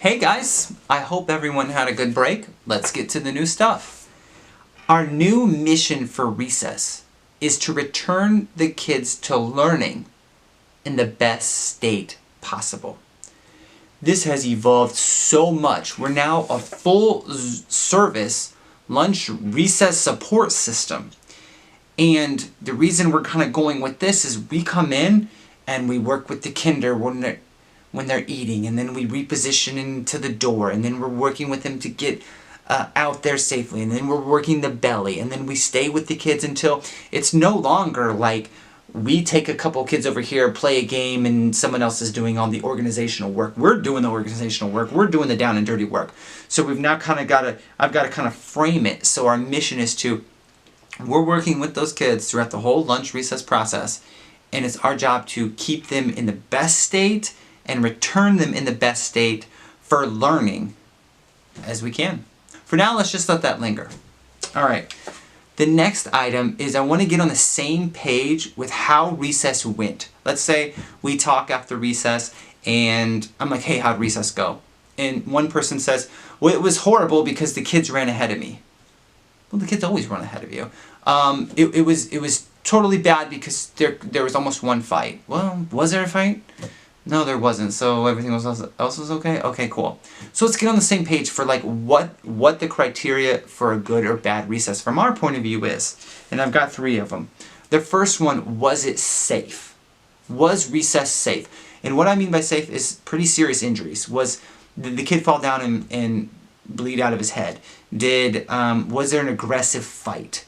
Hey guys, I hope everyone had a good break. Let's get to the new stuff. Our new mission for Recess is to return the kids to learning in the best state possible. This has evolved so much. We're now a full service lunch recess support system. And the reason we're kind of going with this is we come in and we work with the kinder when they're eating, and then we reposition into the door, and then we're working with them to get out there safely, and then we're working the belly, and then we stay with the kids until it's no longer like we take a couple kids over here, play a game, and someone else is doing all the organizational work. We're doing the organizational work. We're doing the down and dirty work. So we've now kind of I've got to kind of frame it. So our mission is we're working with those kids throughout the whole lunch recess process, and it's our job to keep them in the best state and return them in the best state for learning as we can. For now, let's just let that linger. All right. The next item is I want to get on the same page with how recess went. Let's say we talk after recess and I'm like, hey, how'd recess go? And one person says, well, it was horrible because the kids ran ahead of me. Well, the kids always run ahead of you. It was totally bad because there was almost one fight. Well, was there a fight? No, there wasn't. So everything else was okay? Okay, cool. So let's get on the same page for like what the criteria for a good or bad recess from our point of view is. And I've got 3 of them. The first one, was it safe? Was recess safe? And what I mean by safe is pretty serious injuries. Did the kid fall down and bleed out of his head? Was there an aggressive fight?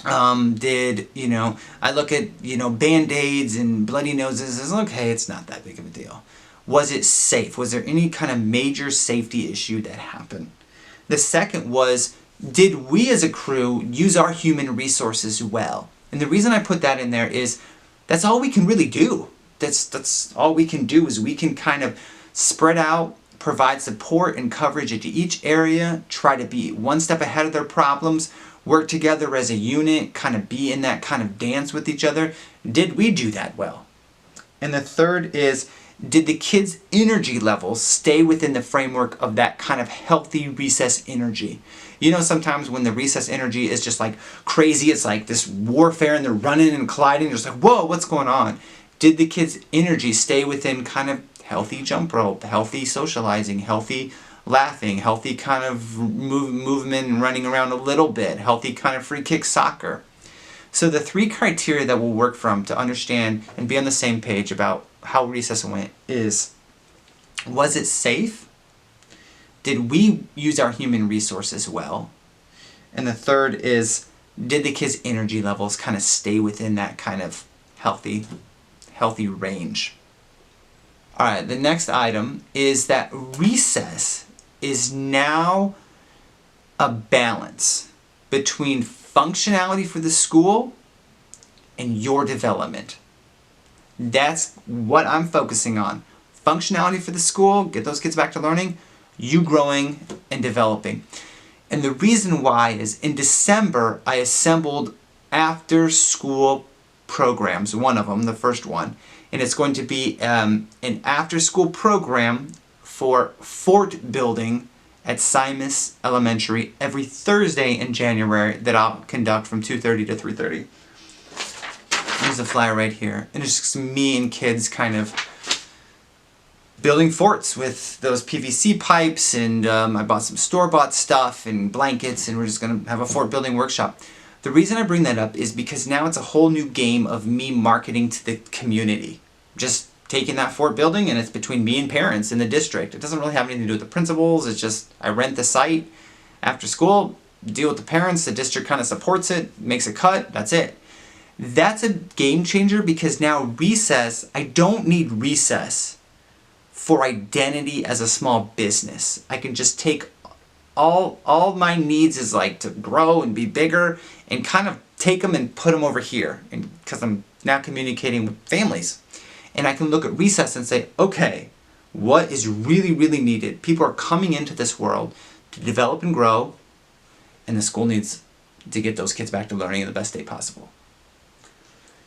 I look at, Band-Aids and bloody noses as, okay, it's not that big of a deal. Was it safe? Was there any kind of major safety issue that happened? The second was, did we as a crew use our human resources well? And the reason I put that in there is that's all we can really do. That's all we can do is we can kind of spread out, provide support and coverage into each area, try to be one step ahead of their problems, work together as a unit, kind of be in that kind of dance with each other. Did we do that well? And the third is, did the kids' energy levels stay within the framework of that kind of healthy recess energy? Sometimes when the recess energy is just like crazy, it's like this warfare and they're running and colliding, you're just like, whoa, what's going on? Did the kids' energy stay within kind of healthy jump rope, healthy socializing, healthy laughing, healthy kind of movement and running around a little bit, healthy kind of free kick soccer? So the 3 criteria that we'll work from to understand and be on the same page about how recess went is, was it safe? Did we use our human resources well? And the third is, did the kids' energy levels kind of stay within that kind of healthy range? All right, the next item is that recess is now a balance between functionality for the school and your development. That's what I'm focusing on. Functionality for the school, get those kids back to learning, you growing and developing. And the reason why is in December, I assembled after school programs, one of them, the first one, and it's going to be an after school program for fort building at Simus Elementary every Thursday in January that I'll conduct from 2:30 to 3:30. There's a flyer right here. And it's just me and kids kind of building forts with those PVC pipes, and I bought some store-bought stuff and blankets, and we're just going to have a fort building workshop. The reason I bring that up is because now it's a whole new game of me marketing to the community. Just taking that fort building, and it's between me and parents in the district. It doesn't really have anything to do with the principals. It's just I rent the site after school, deal with the parents, the district kind of supports it, makes a cut, that's it. That's a game changer because now recess, I don't need recess for identity as a small business. I can just take all my needs is like to grow and be bigger and kind of take them and put them over here, and because I'm now communicating with families. And I can look at recess and say, okay, what is really, really needed? People are coming into this world to develop and grow, and the school needs to get those kids back to learning in the best state possible.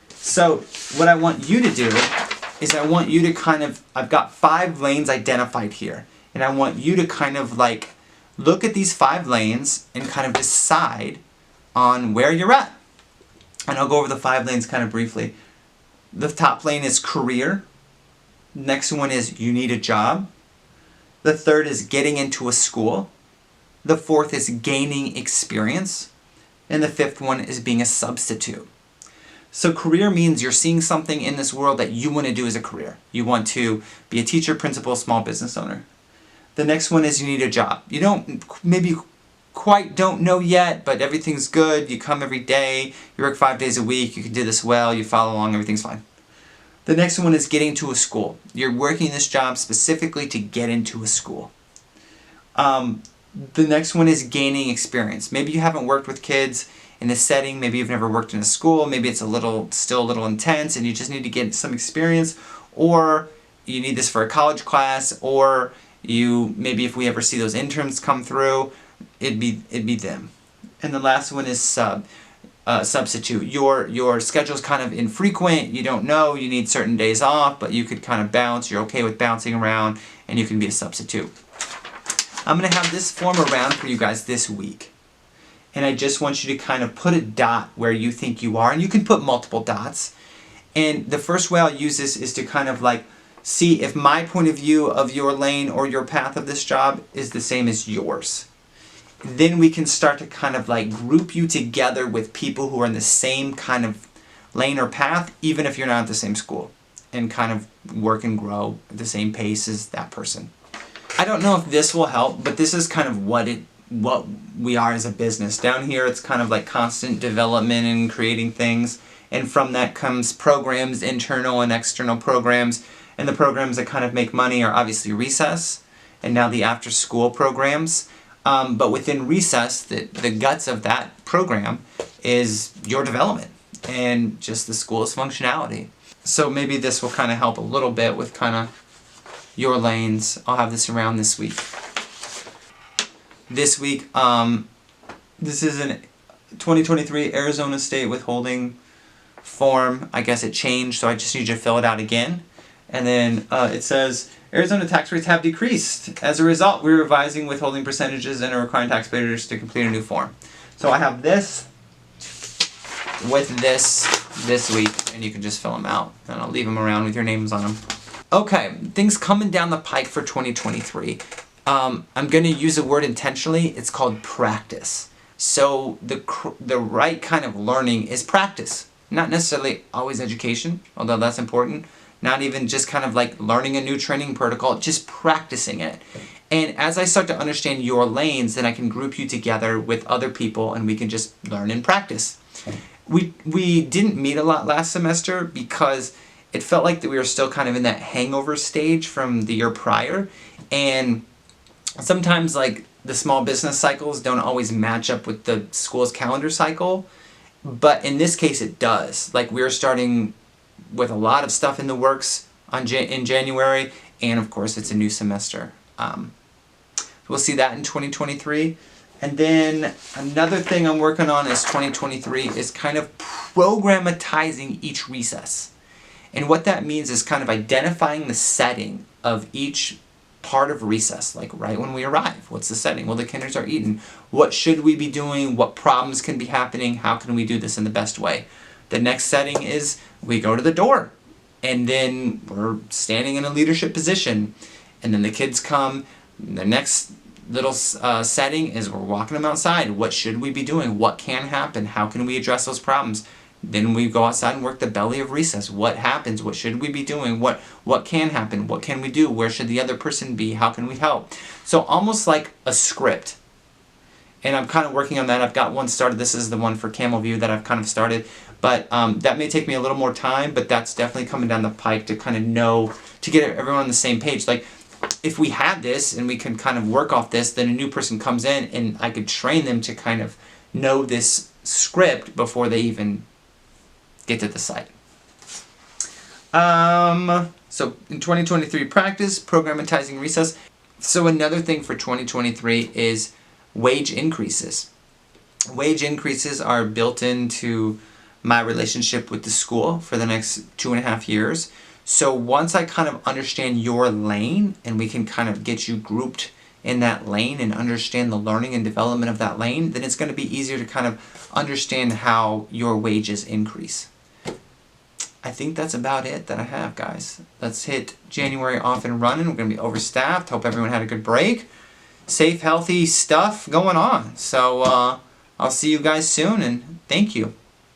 So what I want you to do is I want you to I've got 5 lanes identified here. And I want you to kind of like look at these 5 lanes and kind of decide on where you're at. And I'll go over the 5 lanes kind of briefly. The top lane is career. Next one is you need a job. The third is getting into a school. The fourth is gaining experience. And the fifth one is being a substitute. So career means you're seeing something in this world that you want to do as a career. You want to be a teacher, principal, small business owner. The next one is you need a job. You don't know yet, but everything's good. You come every day, you work 5 days a week, you can do this well, you follow along, everything's fine. The next one is getting to a school. You're working this job specifically to get into a school. The next one is gaining experience. Maybe you haven't worked with kids in this setting, maybe you've never worked in a school, maybe it's still a little intense and you just need to get some experience, or you need this for a college class, or maybe if we ever see those interns come through, it'd be them. And the last one is substitute. Your schedule's kind of infrequent, you don't know, you need certain days off, but you could kind of bounce, you're okay with bouncing around, and you can be a substitute. I'm going to have this form around for you guys this week. And I just want you to kind of put a dot where you think you are, and you can put multiple dots. And the first way I'll use this is to kind of like see if my point of view of your lane or your path of this job is the same as yours. Then we can start to kind of like group you together with people who are in the same kind of lane or path, even if you're not at the same school, and kind of work and grow at the same pace as that person. I don't know if this will help, but this is kind of what we are as a business. Down here it's kind of like constant development and creating things, and from that comes programs, internal and external programs, and the programs that kind of make money are obviously Recess and now the after school programs. But within Recess, the guts of that program is your development and just the school's functionality. So maybe this will kind of help a little bit with kind of your lanes. I'll have this around this week. This week, this is an 2023 Arizona State withholding form. I guess it changed, so I just need you to fill it out again. And then it says, Arizona tax rates have decreased. As a result, we're revising withholding percentages and are requiring taxpayers to complete a new form. So I have this with this week, and you can just fill them out. And I'll leave them around with your names on them. Okay, things coming down the pike for 2023. I'm going to use a word intentionally. It's called practice. So the right kind of learning is practice. Not necessarily always education, although that's important. Not even just kind of like learning a new training protocol, just practicing it. And as I start to understand your lanes, then I can group you together with other people and we can just learn and practice. We didn't meet a lot last semester because it felt like that we were still kind of in that hangover stage from the year prior. And sometimes like the small business cycles don't always match up with the school's calendar cycle. But in this case it does. Like we're starting with a lot of stuff in the works in January, and of course it's a new semester. We'll see that in 2023. And then another thing I'm working on is 2023 is kind of programmatizing each recess. And what that means is kind of identifying the setting of each part of recess, like right when we arrive. What's the setting? Well, the kinders are eating. What should we be doing? What problems can be happening? How can we do this in the best way? The next setting is we go to the door, and then we're standing in a leadership position, and then the kids come. The next little setting is we're walking them outside. What should we be doing? What can happen? How can we address those problems? Then we go outside and work the belly of recess. What happens? What should we be doing? What can happen? What can we do? Where should the other person be? How can we help? So almost like a script. And I'm kind of working on that. I've got one started. This is the one for Camel View that I've kind of started. But that may take me a little more time, but that's definitely coming down the pike to kind of know, to get everyone on the same page. Like, if we had this and we can kind of work off this, then a new person comes in and I could train them to kind of know this script before they even get to the site. So in 2023, practice programmatizing recess. So another thing for 2023 is wage increases. Wage increases are built into my relationship with the school for the next 2.5 years. So once I kind of understand your lane and we can kind of get you grouped in that lane and understand the learning and development of that lane, then it's going to be easier to kind of understand how your wages increase. I think that's about it that I have, guys. Let's hit January off and running. We're going to be overstaffed. Hope everyone had a good break. Safe, healthy stuff going on. So I'll see you guys soon, and thank you.